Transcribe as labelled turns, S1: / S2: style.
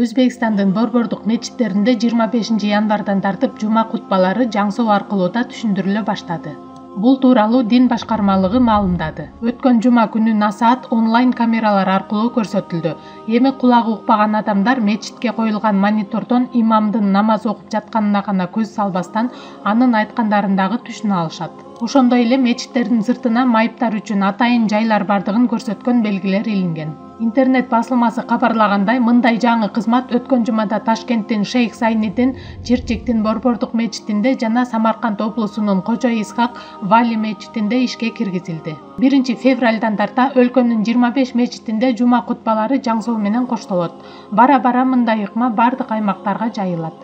S1: Өзбекстандын борбордук мечиттеринде 25 январдан тартып жума кутбалары жаңсоо аркылуу да түшүндүрүлө баштады. Бул тууралуу дин башкармалыгы маалымдады. Өткөн жума күнү насаат онлайн камералар аркылуу көрсөтүлдү. Эми кулагы укпаган адамдар мечитке коюлган монитордон имамдын намаз окуп жатканына гана көз салбастан анын айткандарын дагы түшүнө алышат. Ошондой эле мечиттердин сыртына майыптар үчүн атайын жайлар бардыгын көрсөткөн белгилер илинген. Интернет басылмасы кабарлагандай, мындай жаңы кызмат өткөн жумада Ташкенттин Шейх Сайнидин Чирчиктин борбордук мечитинде жана Самарканд облусунун Кожо Исхак Вали мечитинде ишке киргизилди. 1 февралдан тарта өлкөнүн 25 мечитинде жума кутбалары жаңсоо менен коштолот. Бара-бара мындай ыкма бардык аймактарга жайылат.